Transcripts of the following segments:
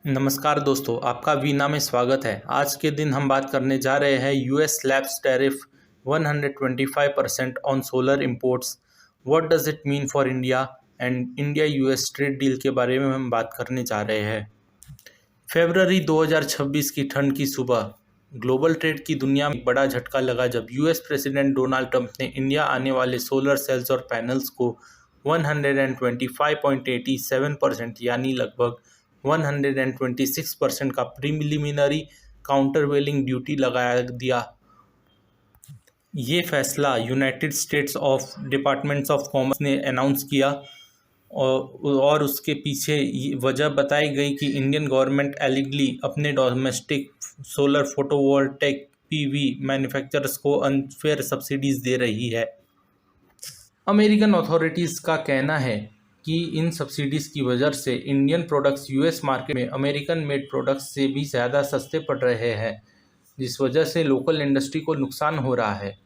नमस्कार दोस्तों, आपका वीना में स्वागत है। आज के दिन हम बात करने जा रहे हैं US slabs tariff 125% on solar imports. What does it mean for India and India US trade deal के बारे में हम बात करने जा रहे हैं। फरवरी 2026 की ठंड की सुबह ग्लोबल ट्रेड की दुनिया में बड़ा झटका लगा जब यूएस प्रेसिडेंट डोनाल्ड ट्रंप ने इंडिया आने वाले सोलर सेल्स और पैनल्स को 125.87% यानी लगभग 126% का प्रीलिमिनरी काउंटरवेलिंग ड्यूटी लगा दिया। ये फैसला United states of departments of commerce ने अनाउंस किया और उसके पीछे वजह बताई गई कि इंडियन गवर्नमेंट एलिगली अपने domestic solar photovoltaic PV manufacturers को अनफेयर सब्सिडीज दे रही है। अमेरिकन अथॉरिटीज़ का कहना है कि इन सब्सिडीज़ की वजह से इंडियन प्रोडक्ट्स यूएस मार्केट में अमेरिकन मेड प्रोडक्ट्स से भी ज़्यादा सस्ते पड़ रहे हैं, जिस वजह से लोकल इंडस्ट्री को नुकसान हो रहा है।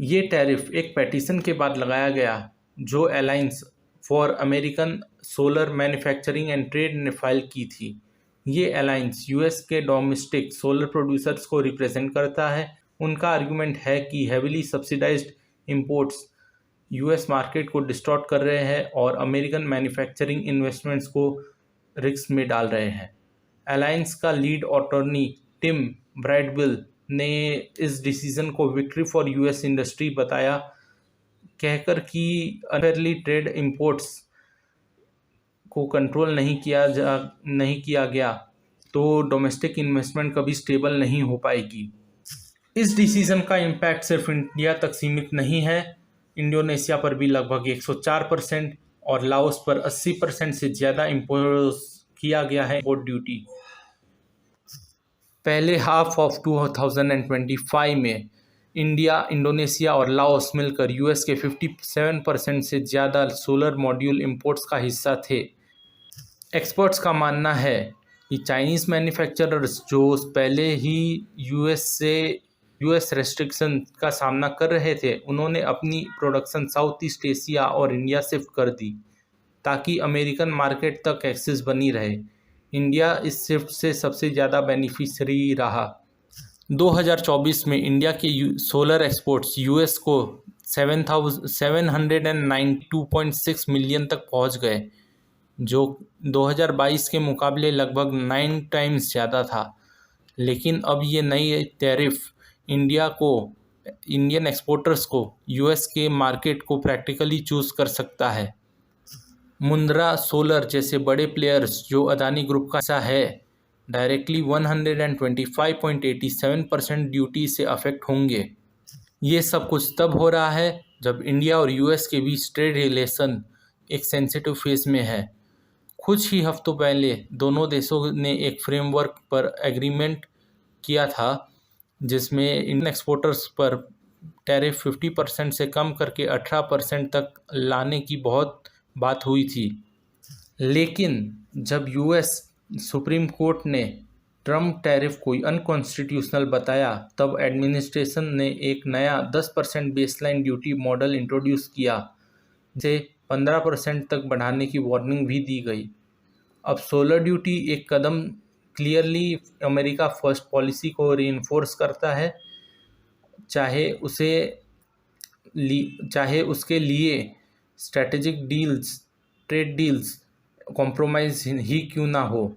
ये टैरिफ एक पेटिशन के बाद लगाया गया जो alliance for American solar manufacturing and trade ने फाइल की थी। ये अलायंस यूएस के डोमेस्टिक सोलर प्रोड्यूसर्स को रिप्रेजेंट करता है। उनका आर्गूमेंट है कि heavily subsidised imports US market को डिस्टॉर्ट कर रहे हैं और अमेरिकन मैन्युफैक्चरिंग इन्वेस्टमेंट्स को रिस्क में डाल रहे हैं। अलायंस का लीड अटॉर्नी टिम ब्राइडविल ने इस डिसीजन को विक्ट्री फॉर यूएस इंडस्ट्री बताया, कहकर कि अनफेयरली ट्रेड इंपोर्ट्स को कंट्रोल नहीं किया गया तो डोमेस्टिक इन्वेस्टमेंट कभी स्टेबल नहीं हो पाएगी। इस डिसीजन का इम्पैक्ट सिर्फ इंडिया तक सीमित नहीं है। इंडोनेशिया पर भी लगभग 104% और लाओस पर 80% से ज़्यादा इम्पोज किया गया है इम्पोर्ट ड्यूटी। पहले हाफ ऑफ 2025 में इंडिया, इंडोनेशिया और लाओस मिलकर यूएस के 57% से ज़्यादा सोलर मॉड्यूल इंपोर्ट्स का हिस्सा थे। एक्सपर्ट्स का मानना है कि चाइनीज़ मैन्युफैक्चरर्स जो पहले ही यूएस रेस्ट्रिक्शन का सामना कर रहे थे, उन्होंने अपनी प्रोडक्शन साउथ ईस्ट एशिया और इंडिया शिफ्ट कर दी ताकि अमेरिकन मार्केट तक एक्सेस बनी रहे। इंडिया इस शिफ्ट से सबसे ज़्यादा बेनिफिशियरी रहा। 2024 में इंडिया के सोलर एक्सपोर्ट्स यूएस को 792.6 मिलियन तक पहुंच गए, जो 2022 के मुकाबले लगभग 9 टाइम्स ज़्यादा था। लेकिन अब ये नई टैरिफ इंडियन एक्सपोर्टर्स को यूएस के मार्केट को प्रैक्टिकली चूज़ कर सकता है। मुंद्रा सोलर जैसे बड़े प्लेयर्स जो अदानी ग्रुप का हिस्सा है, डायरेक्टली 125.87% ड्यूटी से अफेक्ट होंगे। ये सब कुछ तब हो रहा है जब इंडिया और यूएस के बीच ट्रेड रिलेशन एक सेंसिटिव फेज में है। कुछ ही हफ्तों पहले दोनों देशों ने एक फ्रेमवर्क पर एग्रीमेंट किया था जिसमें इंडियन एक्सपोर्टर्स पर टैरिफ 50% से कम करके 18% तक लाने की बहुत बात हुई थी। लेकिन जब यूएस सुप्रीम कोर्ट ने ट्रम्प टैरिफ को अनकॉन्स्टिट्यूशनल बताया, तब एडमिनिस्ट्रेशन ने एक नया 10% बेसलाइन ड्यूटी मॉडल इंट्रोड्यूस किया, जिसे 15% तक बढ़ाने की वार्निंग भी दी गई। अब सोलर ड्यूटी एक कदम क्लियरली अमेरिका फर्स्ट पॉलिसी को रीइंफोर्स करता है, चाहे उसके लिए strategic deals, trade deals compromise ही क्यों ना हो।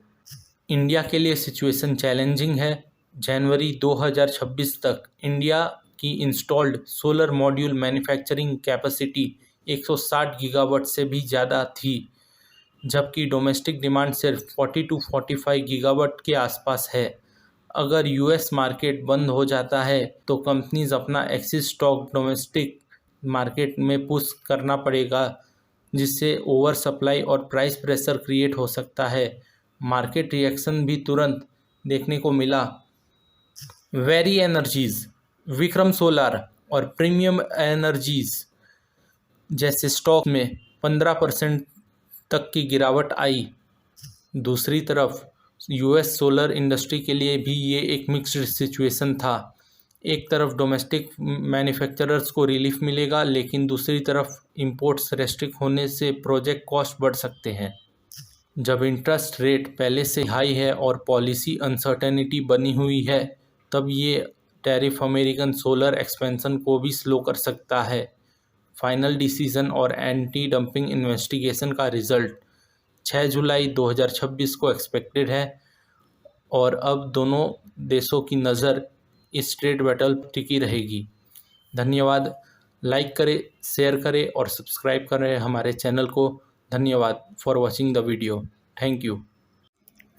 इंडिया के लिए सिचुएशन चैलेंजिंग है। जनवरी 2026 तक इंडिया की installed solar module manufacturing capacity 160 gigawatt से भी ज़्यादा थी, जबकि डोमेस्टिक डिमांड सिर्फ 40 to 45 गीगावाट के आसपास है। अगर यूएस मार्केट बंद हो जाता है तो कंपनीज अपना एक्सेस स्टॉक डोमेस्टिक मार्केट में पुश करना पड़ेगा, जिससे ओवर सप्लाई और प्राइस प्रेशर क्रिएट हो सकता है। मार्केट रिएक्शन भी तुरंत देखने को मिला। वेरी एनर्जीज, विक्रम सोलार और प्रीमियम एनर्जीज जैसे स्टॉक में 15% तक की गिरावट आई। दूसरी तरफ यूएस सोलर इंडस्ट्री के लिए भी ये एक मिक्स्ड सिचुएशन था। एक तरफ डोमेस्टिक मैन्युफैक्चरर्स को रिलीफ मिलेगा, लेकिन दूसरी तरफ इंपोर्ट्स रेस्ट्रिक्ट होने से प्रोजेक्ट कॉस्ट बढ़ सकते हैं। जब इंटरेस्ट रेट पहले से हाई है और पॉलिसी अनसर्टेनिटी बनी हुई है, तब ये टैरिफ अमेरिकन सोलर एक्सपेंशन को भी स्लो कर सकता है। फाइनल डिसीजन और एंटी डंपिंग इन्वेस्टिगेशन का रिजल्ट 6 जुलाई 2026 को एक्सपेक्टेड है और अब दोनों देशों की नज़र इस ट्रेड बैटल पर टिकी रहेगी। धन्यवाद। लाइक करें, शेयर करें और सब्सक्राइब करें हमारे चैनल को। धन्यवाद for watching the video. Thank you.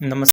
नमस्कार।